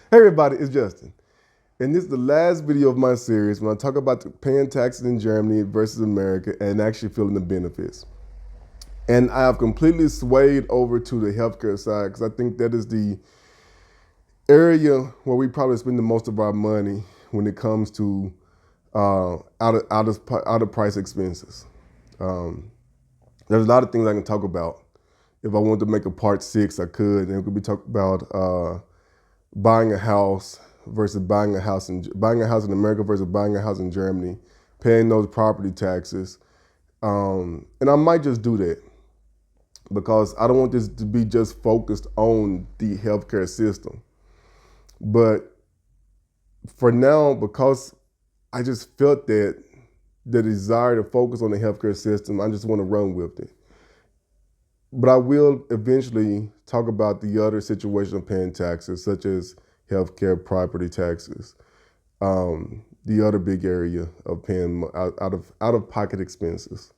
Hey everybody, it's Justin. And this is the last video of my series when I talk about paying taxes in Germany versus America and actually feeling the benefits. And I have completely swayed over to the healthcare side because I think that is the area where we probably spend the most of our money when it comes to out of price expenses. Um, there's a lot of things I can talk about. If I wanted to make a part 6, I could, and it could be talk about buying a house versus buying a house in America versus buying a house in Germany, paying those property taxes, and I might just do that because I don't want this to be just focused on the healthcare system. But for now, because I just felt that the desire to focus on the healthcare system, I just want to run with it. But I will eventually talk about the other situation of paying taxes, such as healthcare, property taxes, the other big area of paying out of pocket expenses.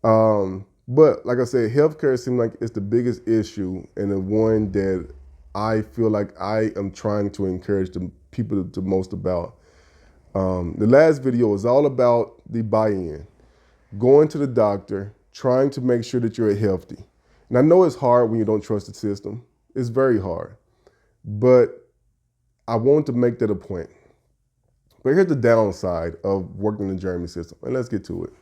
But like I said, healthcare seems like it's the biggest issue and the one that I feel like I am trying to encourage the people the most about. The last video was all about the buy-in, going to the doctor, trying to make sure that you're healthy. And I know it's hard when you don't trust the system. It's very hard. But I want to make that a point. But here's the downside of working in the German system. And let's get to it.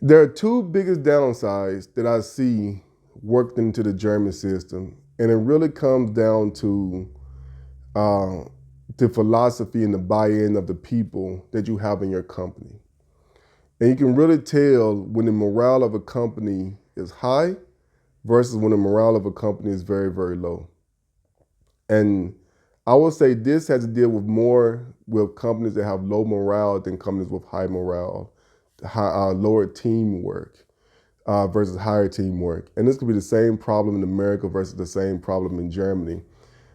There are two biggest downsides that I see worked into the German system. And it really comes down to the philosophy and the buy-in of the people that you have in your company. And you can really tell when the morale of a company is high versus when the morale of a company is very, very low. And I would say this has to deal with more with companies that have low morale than companies with high morale, lower teamwork versus higher teamwork. And this could be the same problem in America versus the same problem in Germany.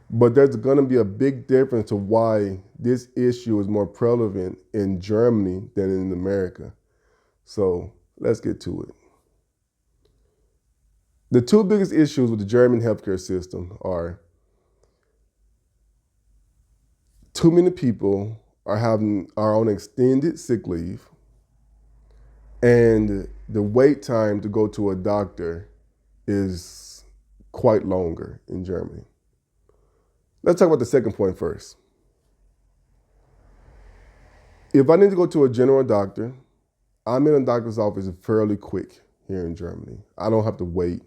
But there's going to be a big difference to why this issue is more prevalent in Germany than in America. So let's get to it. The two biggest issues with the German healthcare system are too many people are on extended sick leave, and the wait time to go to a doctor is quite longer in Germany. Let's talk about the second point first. If I need to go to a general doctor, I'm in a doctor's office fairly quick here in Germany. I don't have to wait.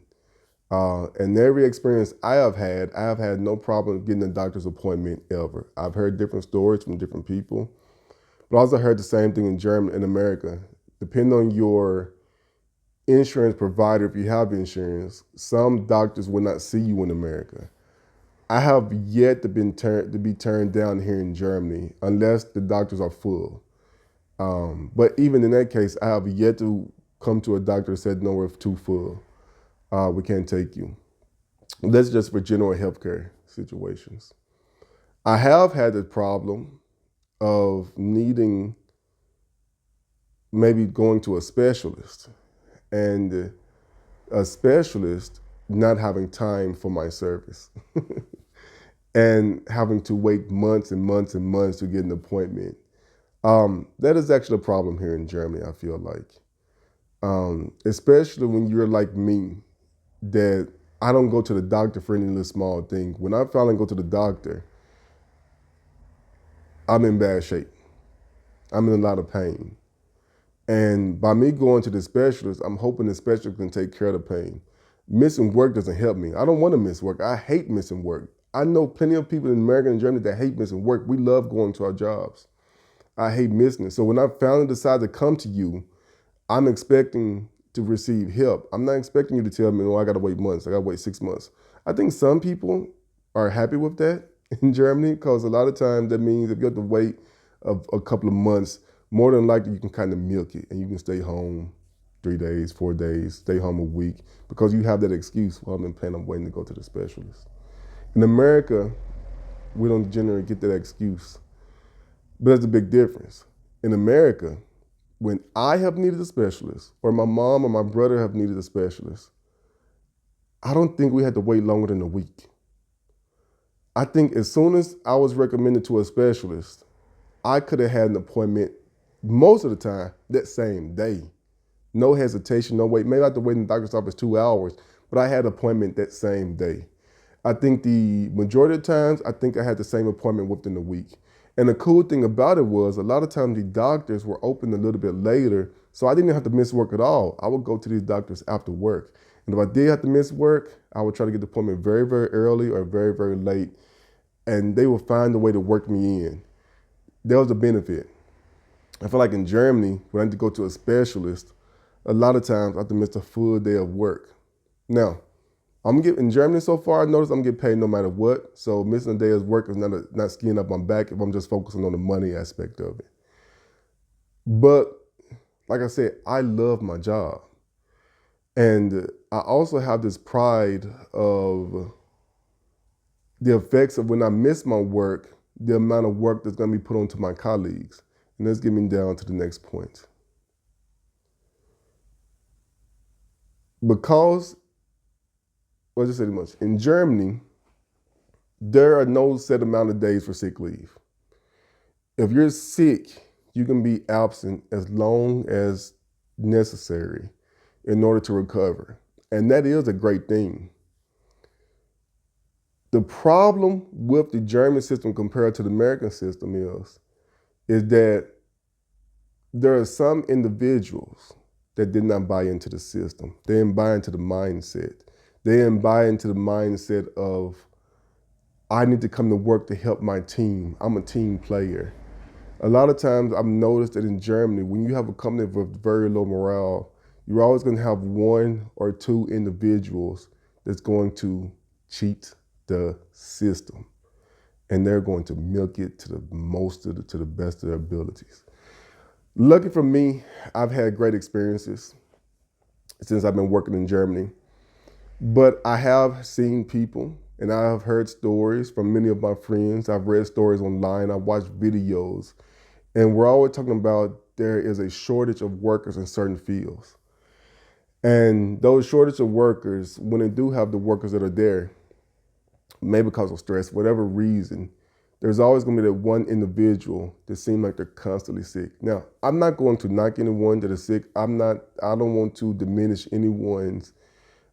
And every experience I have had no problem getting a doctor's appointment ever. I've heard different stories from different people, but I also heard the same thing in Germany, in America. Depending on your insurance provider, if you have insurance, some doctors will not see you in America. I have yet to be turned down here in Germany unless the doctors are full. But even in that case, I have yet to come to a doctor who said, no, we're too full. We can't take you. That's just for general healthcare situations. I have had the problem of needing maybe going to a specialist and a specialist not having time for my service and having to wait months and months and months to get an appointment. That is actually a problem here in Germany, I feel like. Especially when you're like me, that I don't go to the doctor for any little small thing. When I finally go to the doctor, I'm in bad shape. I'm in a lot of pain. And by me going to the specialist, I'm hoping the specialist can take care of the pain. Missing work doesn't help me. I don't want to miss work. I hate missing work. I know plenty of people in America and Germany that hate missing work. We love going to our jobs. I hate missing it. So when I finally decide to come to you, I'm expecting to receive help. I'm not expecting you to tell me, oh, I got to wait months. I got to wait 6 months. I think some people are happy with that in Germany because a lot of times that means if you have to wait a couple of months, more than likely you can kind of milk it and you can stay home 3 days, 4 days, stay home a week because you have that excuse, well, I'm in pain, I'm waiting to go to the specialist. In America, we don't generally get that excuse. But there's a big difference. In America, when I have needed a specialist or my mom or my brother have needed a specialist, I don't think we had to wait longer than a week. I think as soon as I was recommended to a specialist, I could have had an appointment most of the time that same day. No hesitation, no wait. Maybe I had to wait in the doctor's office 2 hours, but I had an appointment that same day. I think the majority of times, I think I had the same appointment within a week. And the cool thing about it was a lot of times the doctors were open a little bit later, so I didn't have to miss work at all. I would go to these doctors after work. And if I did have to miss work, I would try to get the appointment very, very early or very, very late, and they would find a way to work me in. There was a benefit. I feel like in Germany, when I had to go to a specialist, a lot of times I have to miss a full day of work. Now, I'm getting in Germany so far. I notice I'm getting paid no matter what. So missing a day of work is not skiing up my back if I'm just focusing on the money aspect of it. But like I said, I love my job, and I also have this pride of the effects of when I miss my work, the amount of work that's going to be put onto my colleagues. And let's get me down to the next point. Because, well, just say much. In Germany, there are no set amount of days for sick leave. If you're sick, you can be absent as long as necessary in order to recover. And that is a great thing. The problem with the German system compared to the American system is that there are some individuals that did not buy into the system. They didn't buy into the mindset. They didn't buy into the mindset of, I need to come to work to help my team. I'm a team player. A lot of times I've noticed that in Germany, when you have a company with very low morale, you're always going to have one or two individuals that's going to cheat the system. And they're going to milk it to the best of their abilities. Lucky for me, I've had great experiences since I've been working in Germany. But I have seen people, and I have heard stories from many of my friends. I've read stories online. I've watched videos. And we're always talking about there is a shortage of workers in certain fields. And those shortage of workers, when they do have the workers that are there, maybe because of stress, whatever reason, there's always going to be that one individual that seems like they're constantly sick. Now, I'm not going to knock anyone that is sick. I don't want to diminish anyone's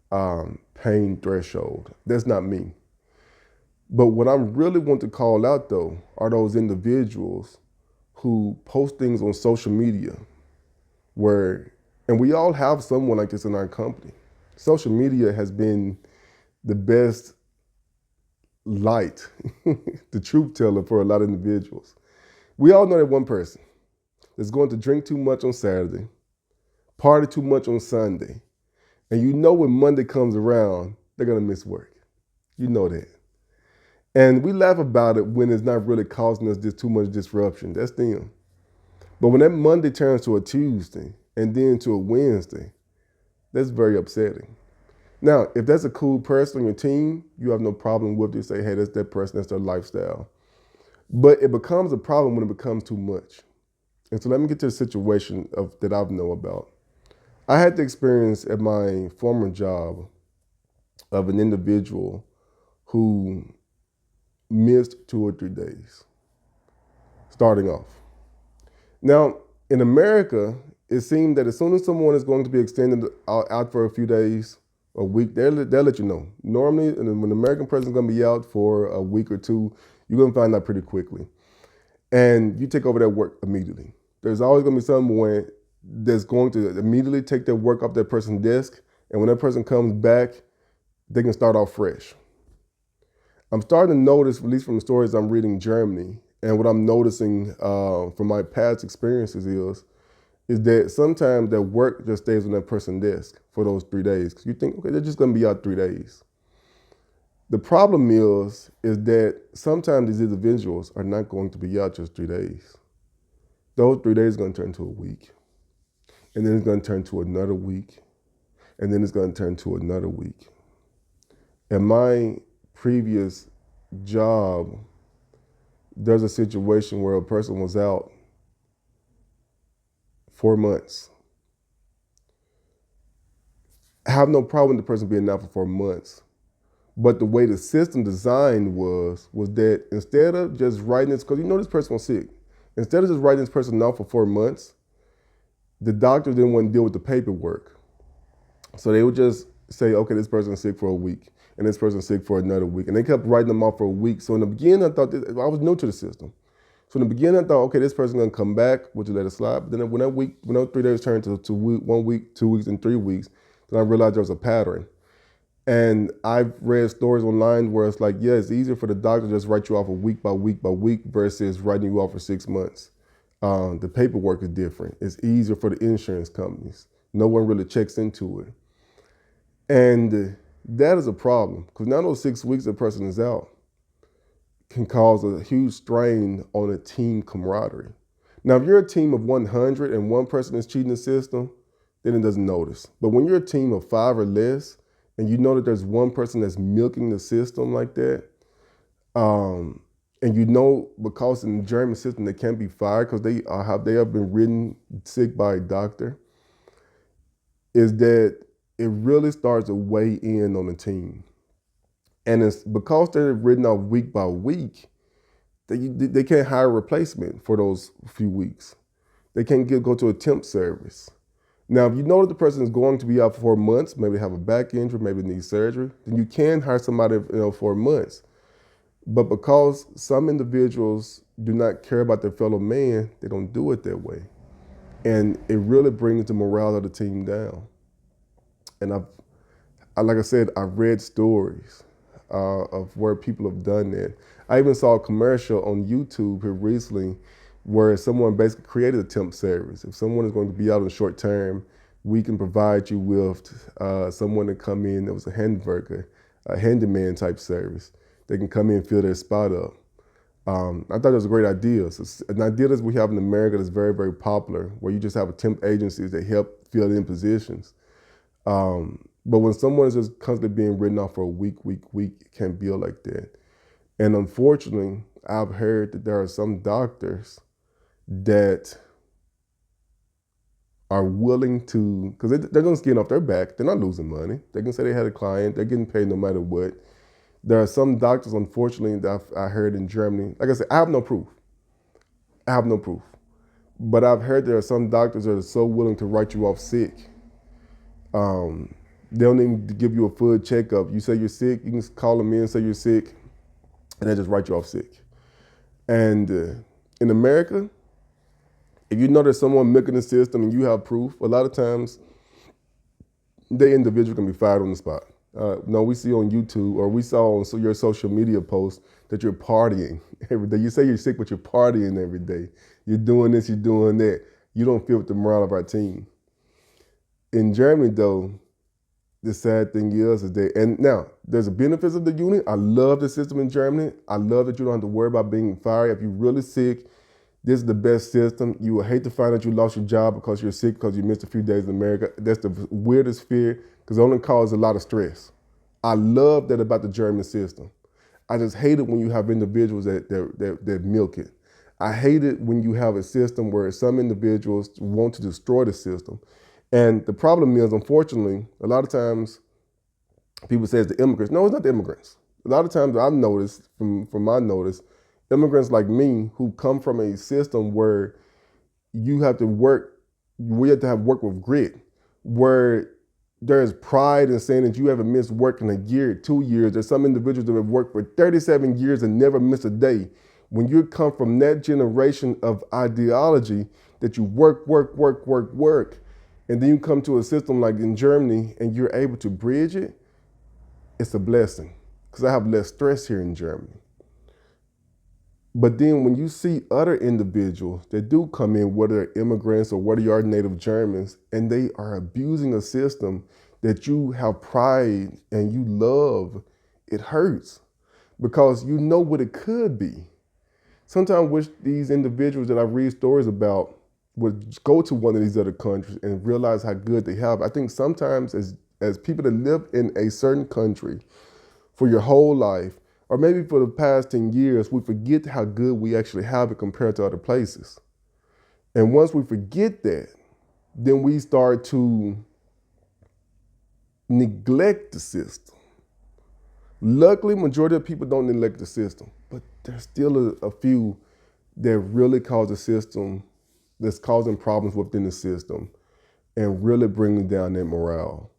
pain threshold. That's not me. But what I really want to call out, though, are those individuals who post things on social media and we all have someone like this in our company. Social media has been the best light, the truth teller for a lot of individuals. We all know that one person that's going to drink too much on Saturday, party too much on Sunday, and you know when Monday comes around, they're going to miss work. You know that. And we laugh about it when it's not really causing us too much disruption. That's them. But when that Monday turns to a Tuesday and then to a Wednesday, that's very upsetting. Now, if that's a cool person on your team, you have no problem with it. Say, hey, that's that person, that's their lifestyle. But it becomes a problem when it becomes too much. And so let me get to the situation that I know about. I had the experience at my former job of an individual who missed 2 or 3 days, starting off. Now, in America, it seemed that as soon as someone is going to be extended out for a few days, a week, they'll let you know. Normally, when the American president's going to be out for a week or two, you're going to find out pretty quickly. And you take over that work immediately. There's always going to be someone that's going to immediately take their work off that person's desk. And when that person comes back, they can start off fresh. I'm starting to notice, at least from the stories I'm reading in Germany, and what I'm noticing from my past experiences is that sometimes that work just stays on that person's desk for those 3 days. Because you think, okay, they're just going to be out 3 days. The problem is that sometimes these individuals are not going to be out just 3 days. Those 3 days are going to turn to a week. And then it's going to turn to another week. And then it's going to turn to another week. In my previous job, there's a situation where a person was out 4 months. I have no problem with the person being out for 4 months. But the way the system design was that instead of just writing this, because you know this person was sick, instead of just writing this person out for 4 months, the doctor didn't want to deal with the paperwork. So they would just say, okay, this person's sick for a week, and this person's sick for another week. And they kept writing them off for a week. So in the beginning, I thought, I was new to the system. So in the beginning, I thought, okay, this person's gonna come back, would you let it slide? But then when that 3 days turned to 1 week, 2 weeks, and 3 weeks, then I realized there was a pattern. And I've read stories online where it's like, yeah, it's easier for the doctor to just write you off a week by week by week versus writing you off for 6 months. The paperwork is different. It's easier for the insurance companies. No one really checks into it. And that is a problem because now those 6 weeks the person is out can cause a huge strain on a team camaraderie. Now, if you're a team of 100 and one person is cheating the system, then it doesn't notice. But when you're a team of 5 or less, and you know that there's one person that's milking the system like that, and you know because in the German system they can't be fired because they have been written sick by a doctor, is that it really starts to weigh in on the team. And it's because they're written out week by week, they can't hire a replacement for those few weeks. They can't go to a temp service. Now, if you know that the person is going to be out for 4 months, maybe have a back injury, maybe need surgery, then you can hire somebody, for months. But because some individuals do not care about their fellow man, they don't do it that way. And it really brings the morale of the team down. And like I said, I've read stories of where people have done that. I even saw a commercial on YouTube here recently where someone basically created a temp service. If someone is going to be out in short term, we can provide you with someone to come in that was a handyman type service. They can come in and fill their spot up. I thought it was a great idea. So an idea that we have in America that's very, very popular, where you just have a temp agencies that help fill in positions. But when someone is just constantly being written off for a week, it can't be like that. And unfortunately, I've heard that there are some doctors that are willing to, because they're going to skin off their back. They're not losing money. They can say they had a client. They're getting paid no matter what. There are some doctors, unfortunately, that I heard in Germany. Like I said, I have no proof. But I've heard there are some doctors that are so willing to write you off sick. They don't even give you a full checkup. You say you're sick, you can call them in and say you're sick, and they just write you off sick. And in America, if you know there's someone milking the system and you have proof, a lot of times the individual can be fired on the spot. No, we see on YouTube, or we saw on your social media posts that you're partying every day. You say you're sick, but you're partying every day. You're doing this, you're doing that. You don't feel with the morale of our team. In Germany, though, the sad thing is that, and now there's a benefits of the union. I love the system in Germany. I love that you don't have to worry about being fired. If you're really sick, this is the best system. You will hate to find out you lost your job because you're sick because you missed a few days in America. That's the weirdest fear because it only causes a lot of stress. I love that about the German system. I just hate it when you have individuals that milk it. I hate it when you have a system where some individuals want to destroy the system. And the problem is, unfortunately, a lot of times people say it's the immigrants. No, it's not the immigrants. A lot of times I've noticed, from my notice, immigrants like me who come from a system where we have to have work with grit, where there's pride in saying that you haven't missed work in a year, 2 years. There's some individuals that have worked for 37 years and never missed a day. When you come from that generation of ideology that you work, and then you come to a system like in Germany and you're able to bridge it, it's a blessing because I have less stress here in Germany. But then when you see other individuals that do come in, whether they're immigrants or whether you are native Germans, and they are abusing a system that you have pride and you love, it hurts because you know what it could be. Sometimes I wish these individuals that I read stories about would go to one of these other countries and realize how good they have. I think sometimes as people that live in a certain country for your whole life, or maybe for the past 10 years, we forget how good we actually have it compared to other places. And once we forget that, then we start to neglect the system. Luckily, majority of people don't neglect the system, but there's still a few that really cause the system, that's causing problems within the system and really bringing down their morale.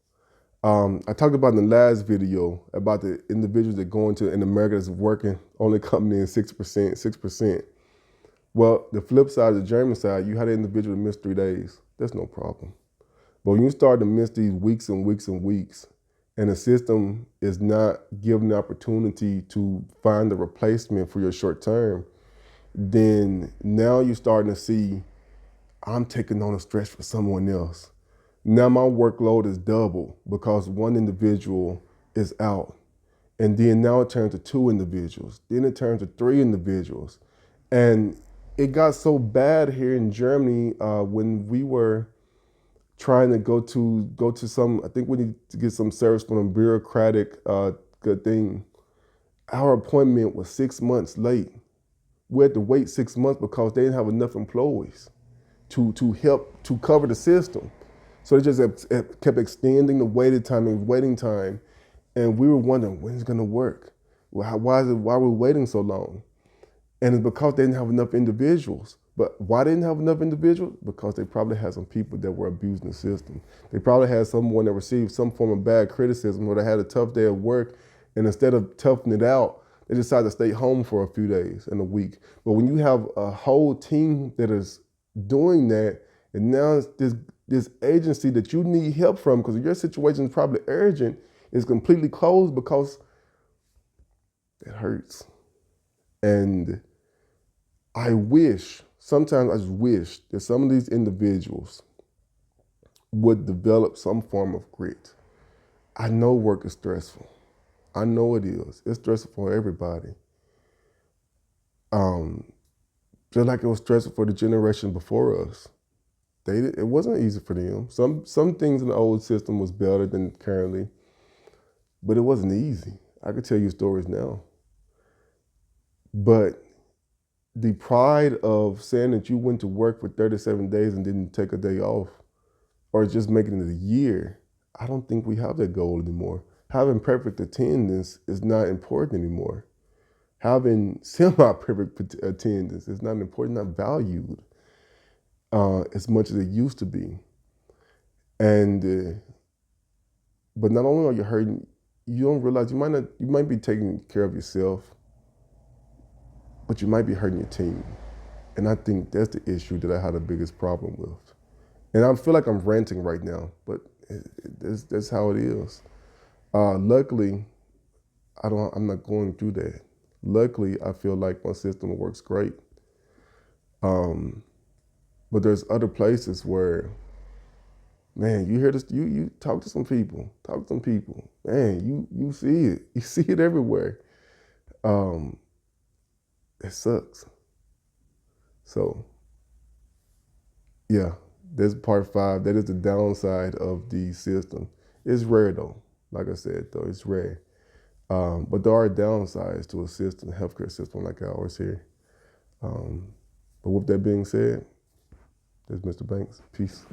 I talked about in the last video about the individuals that go into in America that's working, only coming in 6%, 6%. Well, the flip side, the German side, you had an individual that missed 3 days. That's no problem. But when you start to miss these weeks and weeks and weeks, and the system is not giving the opportunity to find a replacement for your short term, then now you're starting to see, I'm taking on a stretch for someone else. Now my workload is double because one individual is out. And then now it turns to 2 individuals. Then it turns to 3 individuals. And it got so bad here in Germany when we were trying to go to some, I think we need to get some service from a bureaucratic good thing. Our appointment was 6 months late. We had to wait 6 months because they didn't have enough employees to help to cover the system. So they just kept extending the waiting time, and we were wondering when it's going to work. Why are we waiting so long? And it's because they didn't have enough individuals. But why they didn't have enough individuals? Because they probably had some people that were abusing the system. They probably had someone that received some form of bad criticism, or they had a tough day at work, and instead of toughing it out, they decided to stay home for a few days in a week. But when you have a whole team that is doing that, and now this agency that you need help from, because your situation is probably urgent, is completely closed because it hurts. And sometimes I just wish that some of these individuals would develop some form of grit. I know work is stressful. I know it is. It's stressful for everybody. Just like it was stressful for the generation before us. It wasn't easy for them. Some things in the old system was better than currently, but it wasn't easy. I could tell you stories now. But the pride of saying that you went to work for 37 days and didn't take a day off, or just making it a year, I don't think we have that goal anymore. Having perfect attendance is not important anymore. Having semi-perfect attendance is not important, not valued as much as it used to be. And but not only are you hurting, you don't realize you might be taking care of yourself, but you might be hurting your team. And I think that's the issue that I had the biggest problem with. And I feel like I'm ranting right now, but that's how it is. Luckily, I'm not going through that. Luckily, I feel like my system works great. But there's other places where, man, you hear this, you talk to some people, man, you see it. You see it everywhere. It sucks. So, yeah, that's part 5. That is the downside of the system. It's rare though. Like I said, though, it's rare. But there are downsides to a system, healthcare system like ours here. But with that being said, this is Mr. Banks. Peace.